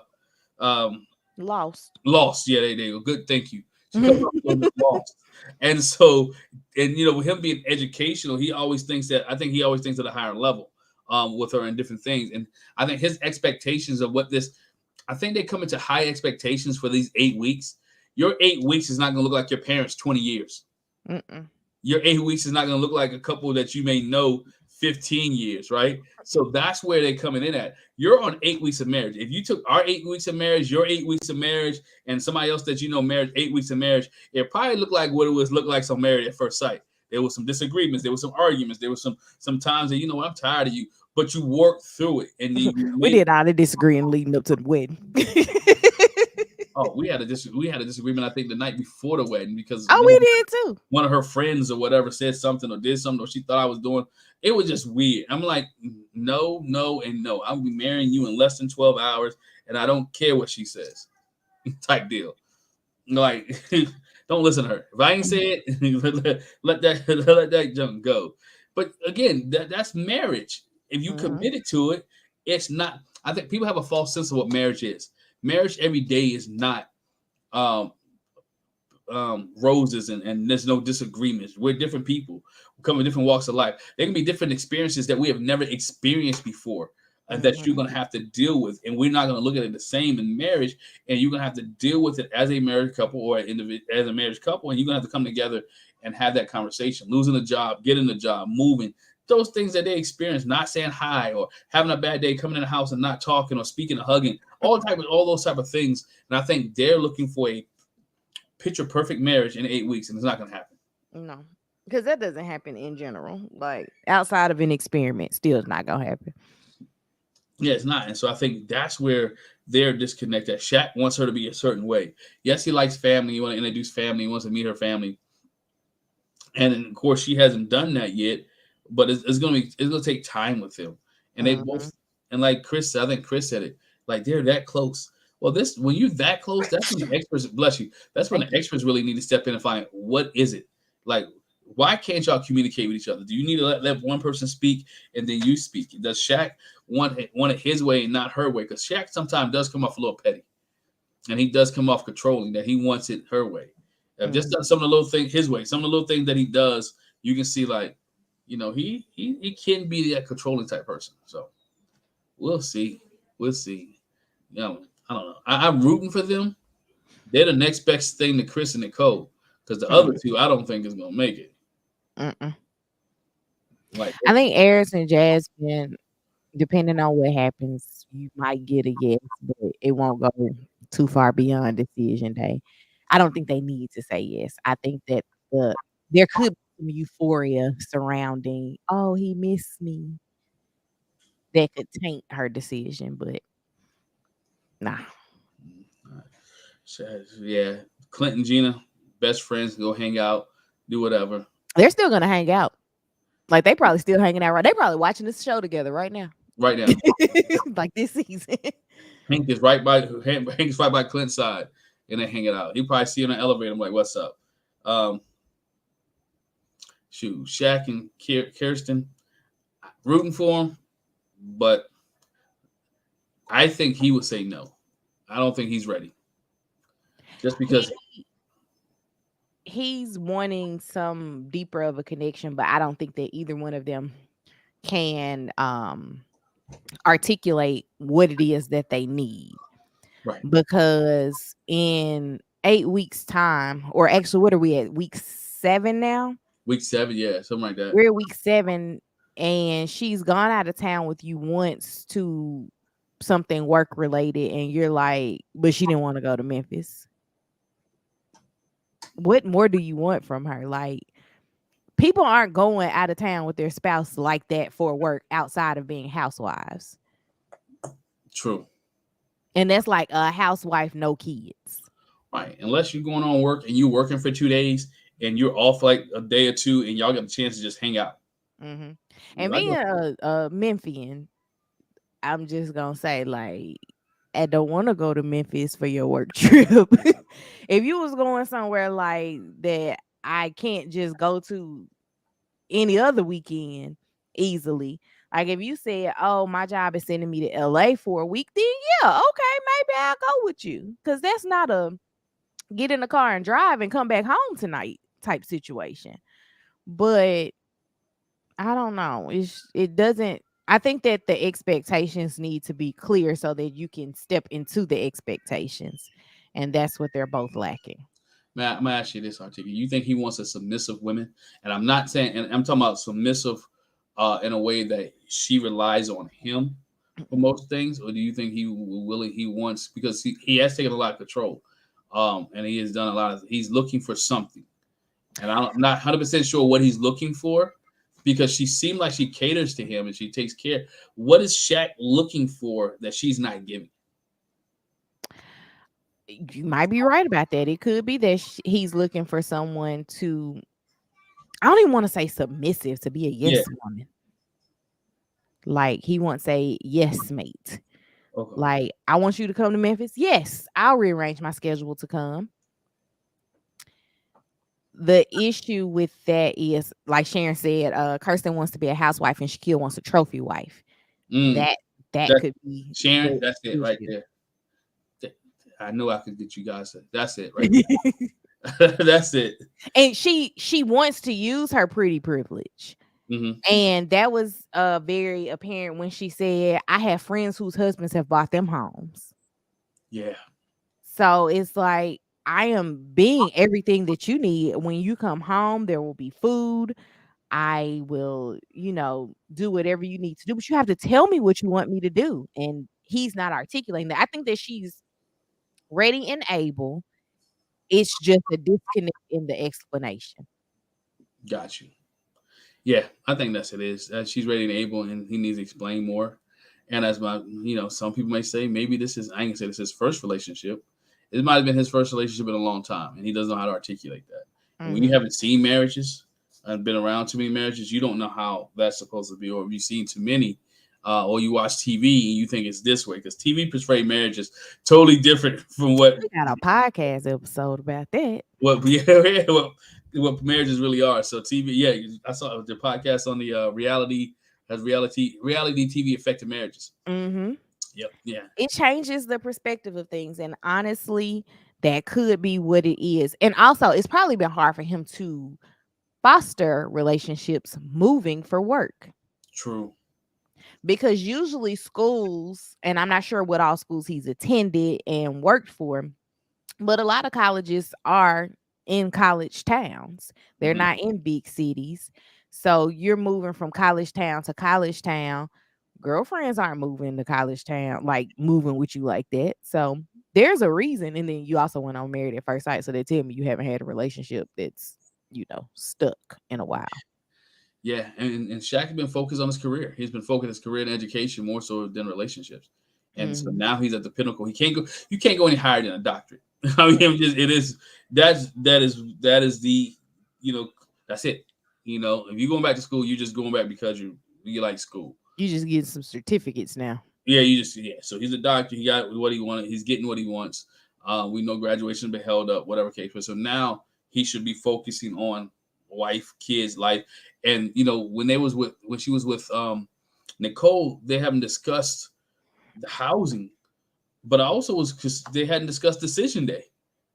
S1: lost. Yeah, they go. Good. Thank you. She comes off a little bit lost. And so, with him being educational, he always thinks at a higher level with her and different things. And I think his expectations of I think they come into high expectations for these 8 weeks. Your 8 weeks is not going to look like your parents' 20 years. Mm-mm. Your 8 weeks is not going to look like a couple that you may know 15 years, right? So that's where they're coming in at. You're on 8 weeks of marriage. If you took our 8 weeks of marriage, your 8 weeks of marriage, and somebody else that marriage, 8 weeks of marriage, it probably looked like what it was look like some married at first sight. There was some disagreements. There was some arguments. There was some times that, I'm tired of you, but you worked through it. And
S2: we did all the disagreeing leading up to the wedding.
S1: Oh, we had a disagreement, I think, the night before the wedding because
S2: we did too.
S1: One of her friends or whatever said something or did something or she thought I was doing. It was just weird. I'm like, no, and no. I'll be marrying you in less than 12 hours, and I don't care what she says. Type deal. Like, don't listen to her. If I ain't say it, let that junk go. But again, that's marriage. If you committed to it, it's not. I think people have a false sense of what marriage is. Marriage every day is not roses and there's no disagreements. We're different people. We come from different walks of life. There can be different experiences that we have never experienced before that you're going to have to deal with. And we're not going to look at it the same in marriage. And you're going to have to deal with it as a married couple or as a marriage couple. And you're going to have to come together and have that conversation. Losing a job, getting a job, moving. Those things that they experience, not saying hi or having a bad day, coming in the house and not talking or speaking or hugging, all those type of things. And I think they're looking for a picture perfect marriage in 8 weeks, and it's not going to happen.
S2: No, because that doesn't happen in general. Like outside of an experiment, still it's not going to happen.
S1: Yeah, it's not. And so I think that's where they're disconnected. Shaq wants her to be a certain way. Yes, he likes family. He wants to introduce family. He wants to meet her family. And then, of course, she hasn't done that yet. But it's gonna take time with him, and they both, and like Chris, I think Chris said it, like they're that close. Well, when you're that close, that's when the experts, bless you, that's when the experts really need to step in and find what is it, like Why can't y'all communicate with each other? Do you need to let one person speak and then you speak? Does Shaq want it his way and not her way? Because Shaq sometimes does come off a little petty, and he does come off controlling. That he wants it her way. Just done some of the little things his way. Some of the little things that he does, you can see like, he can be that controlling type person. So we'll see. We'll see. I don't know. I'm rooting for them. They're the next best thing to Chris and Nicole, because the other two I don't think is gonna make it.
S2: Like, I think Aries and Jasmine, depending on what happens, you might get a yes, but it won't go too far beyond decision day. I don't think they need to say yes. I think that there could be some euphoria surrounding, oh, he missed me, that could taint her decision, but nah.
S1: Yeah, Clinton, Gina, best friends, go hang out, do whatever.
S2: They're still gonna hang out. Like, they probably still hanging out, right? They probably watching this show together right now.
S1: Right now.
S2: Like this season.
S1: Hank is right by Clint's side, and they hanging out. He probably see him in the elevator. I'm like, what's up? Shaq and Kirsten, rooting for him, but I think he would say no. I don't think he's ready. Just because
S2: he's wanting some deeper of a connection, but I don't think that either one of them can articulate what it is that they need.
S1: Right.
S2: Because in 8 weeks' time, or actually, what are we at? Week 7 now?
S1: Week 7, yeah, something like that.
S2: We're at week 7, and she's gone out of town with you once to something work related, and you're like, but she didn't want to go to Memphis. What more do you want from her? Like, people aren't going out of town with their spouse like that for work outside of being housewives.
S1: True.
S2: And that's like a housewife, no kids.
S1: Right. Unless you're going on work and you're working for 2 days and you're off like a day or two and y'all get a chance to just hang out.
S2: Mm-hmm. And being a Memphian, I'm just going to say, like, I don't want to go to Memphis for your work trip. If you was going somewhere like that, I can't just go to any other weekend easily. Like, if you said, oh, my job is sending me to LA for a week, then yeah, okay, maybe I'll go with you. Because that's not a get in the car and drive and come back home tonight type situation. But I don't know. It doesn't. I think that the expectations need to be clear so that you can step into the expectations. And that's what they're both lacking.
S1: Man, I'm going to ask you this, Article. You think he wants a submissive woman? And I'm not saying, and I'm talking about submissive in a way that she relies on him for most things? Or do you think he wants, because he has taken a lot of control and he has done a lot of, he's looking for something. And I'm not 100% sure what he's looking for, because she seemed like she caters to him and she takes care. What is Shaq looking for that she's not giving?
S2: You might be right about that. It could be that he's looking for someone to, I don't even want to say submissive, to be a yes woman. Like, he wants a yes mate. Okay. Like, I want you to come to Memphis. Yes, I'll rearrange my schedule to come. The issue with that is, like Sharon said, Kirsten wants to be a housewife and Shaquille wants a trophy wife. That could be
S1: Sharon. That's it right there. I knew I could get you guys. That's it right there. That's it.
S2: And she wants to use her pretty privilege. Mm-hmm. And that was very apparent when she said, I have friends whose husbands have bought them homes.
S1: Yeah.
S2: So it's like, I am being everything that you need. When you come home, there will be food. I will, do whatever you need to do. But you have to tell me what you want me to do. And he's not articulating that. I think that she's ready and able. It's just a disconnect in the explanation.
S1: Got you. Yeah, I think that's it is. She's ready and able, and he needs to explain more. And as some people may say, maybe this is, I ain't gonna say this is his first relationship. It might have been his first relationship in a long time, and he doesn't know how to articulate that. Mm-hmm. When you haven't seen marriages and been around too many marriages, you don't know how that's supposed to be. Or if you've seen too many, or you watch TV and you think it's this way, because TV portrayed marriage is totally different from what.
S2: We got a podcast episode about that.
S1: Well, what marriages really are. So TV, yeah, I saw the podcast on the reality TV affected marriages.
S2: Mm-hmm.
S1: Yep, yeah,
S2: It changes the perspective of things, and honestly, that could be what it is. And also, it's probably been hard for him to foster relationships moving for work.
S1: true.
S2: Because usually schools, and I'm not sure what all schools he's attended and worked for, but a lot of colleges are in college towns. They're
S1: Mhm.
S2: not in big cities. So you're moving from college town to college town. Girlfriends aren't moving to college town, like moving with you like that. So there's a reason. And then you also went on Married at First Sight. So they tell me you haven't had a relationship that's, stuck in a while.
S1: Yeah, and Shaq has been focused on his career. He's been focused on his career and education more so than relationships. And so
S2: Mhm.
S1: now he's at the pinnacle. He can't go. You can't go any higher than a doctorate. I mean, it is that is the that's it. If you're going back to school, you're just going back because you like school.
S2: You just get some certificates now.
S1: Yeah, So he's a doctor. He got what he wanted. He's getting what he wants. We know graduation been held up, whatever case. But so now he should be focusing on wife, kids, life. And when she was with Nicole, they haven't discussed the housing, but I also was because they hadn't discussed decision day.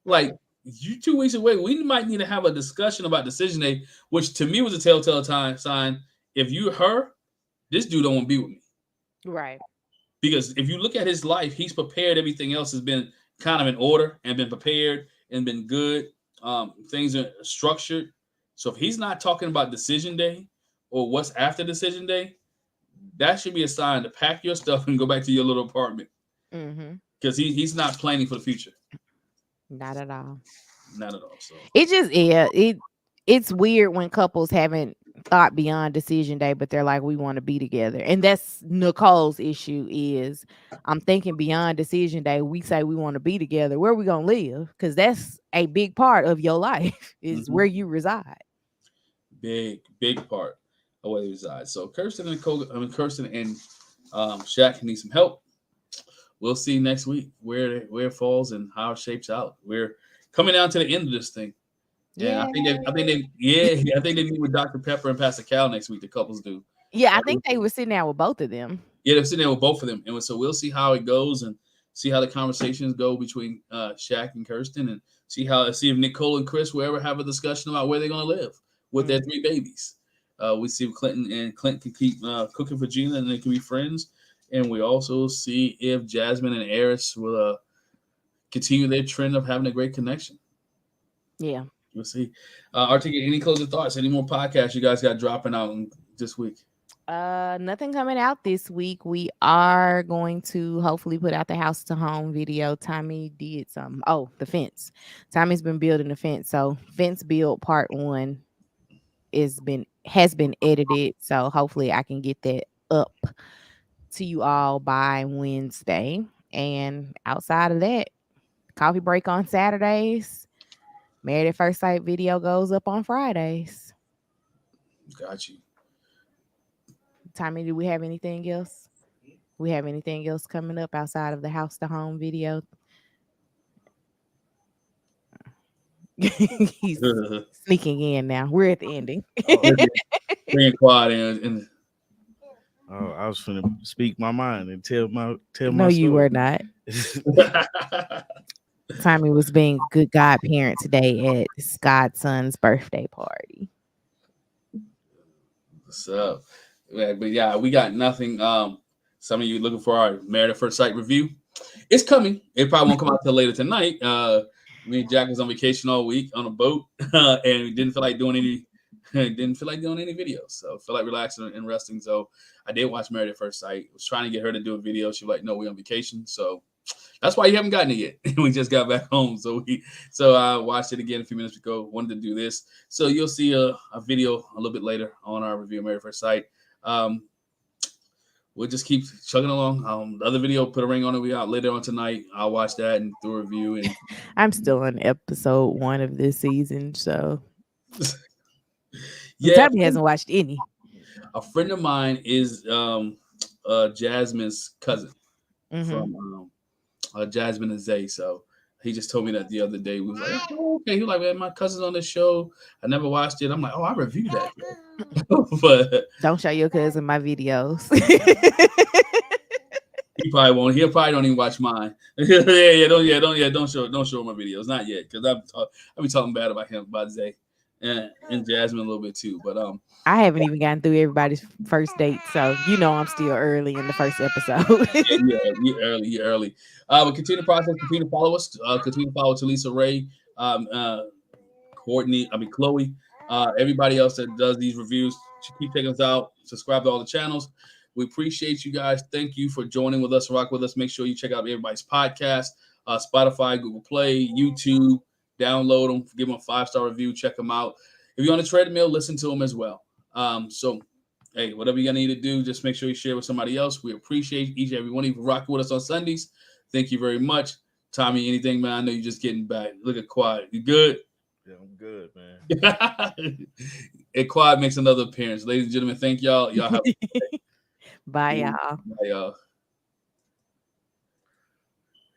S1: Like you 2 weeks away, we might need to have a discussion about decision day, which to me was a telltale sign. If you're her, this dude don't want to be with me.
S2: Right.
S1: Because if you look at his life, he's prepared. Everything else has been kind of in order and been prepared and been good. Things are structured. So if he's not talking about decision day or what's after decision day, that should be a sign to pack your stuff and go back to your little apartment.
S2: Mm-hmm.
S1: Because he's not planning for the future.
S2: Not at all.
S1: Not at all. So
S2: It's weird when couples haven't thought beyond decision day, but they're like, we want to be together. And that's Nicole's issue is I'm thinking beyond decision day. We say we want to be together. Where are we gonna live? Because that's a big part of your life is where you reside.
S1: big part of where he resides. So Kirsten and Shaq need some help. We'll see next week where it falls and how it shapes out. We're coming down to the end of this thing. Yeah, I think they meet with Dr. Pepper and Pastor Cal next week. The couples do.
S2: Yeah, I think they were sitting down with both of them.
S1: Yeah, they're sitting there with both of them, and so we'll see how it goes and see how the conversations go between Shaq and Kirsten, and see if Nicole and Chris will ever have a discussion about where they're going to live with their 3 babies. We see if Clinton can keep cooking for Gina and they can be friends, and we also see if Jasmine and Eris will continue their trend of having a great connection.
S2: Yeah.
S1: We'll see. Articulate, any closing thoughts? Any more podcasts you guys got dropping out this week?
S2: Nothing coming out this week. We are going to hopefully put out the house to home video. Tommy did something. Oh, the fence. Tommy's been building the fence. So fence build part 1 has been edited. So hopefully I can get that up to you all by Wednesday. And outside of that, coffee break on Saturdays. Married at First Sight video goes up on Fridays.
S1: Got you.
S2: Tommy, do we have anything else? We have anything else coming up outside of the house to home video? He's sneaking in now. We're at the ending.
S1: Being quiet and
S4: Oh, I was going to speak my mind and tell my
S2: No,
S4: story.
S2: you were not. Tommy was being a good godparent today at his godson's birthday party.
S1: What's up? But yeah, we got nothing. Some of you looking for our Married at First Sight review. It's coming. It probably won't come out till later tonight. Me and Jack was on vacation all week on a boat, and we didn't feel like doing any videos. So I feel like relaxing and resting. So I did watch Married at First Sight. I was trying to get her to do a video. She was like, "No, we're on vacation." So that's why you haven't gotten it yet. We just got back home. So I watched it again a few minutes ago. Wanted to do this. So you'll see a video a little bit later on our review of Married at First Sight. We'll just keep chugging along. The other video, Put a Ring on It, we out later on tonight. I'll watch that and do a review. And
S2: I'm still on episode 1 of this season, so
S1: yeah,
S2: Tommy hasn't watched any.
S1: A friend of mine is Jasmine's cousin from Jasmine and Zay. So He just told me that the other day. We was like, oh, okay. He was like, man, my cousin's on this show. I never watched it. I'm like, oh, I reviewed that. But
S2: Don't show your cousin my videos.
S1: he probably won't. He probably don't even watch mine. Don't show my videos. Not yet, because I'll be talking bad about him, about Zay, and Jasmine a little bit too. But
S2: I haven't even gotten through everybody's first date, so I'm still early in the first episode.
S1: you're early. But continue the process. Continue to follow us. Continue to follow Talisa Ray, Courtney. Chloe. Everybody else that does these reviews. Keep checking us out. Subscribe to all the channels. We appreciate you guys. Thank you for joining with us. Rock with us. Make sure you check out everybody's podcast. Spotify, Google Play, YouTube. Download them. Give them a 5-star review. Check them out. If you're on the treadmill, listen to them as well. So, hey, whatever you need to do, just make sure you share with somebody else. We appreciate each and every one of you for rocking with us on Sundays. Thank you very much. Tommy, anything, man? I know you're just getting back. Look at Quad. You good?
S4: Yeah, I'm good, man.
S1: And Quad makes another appearance. Ladies and gentlemen, thank y'all. Y'all have
S2: Bye, y'all.
S1: Bye, y'all.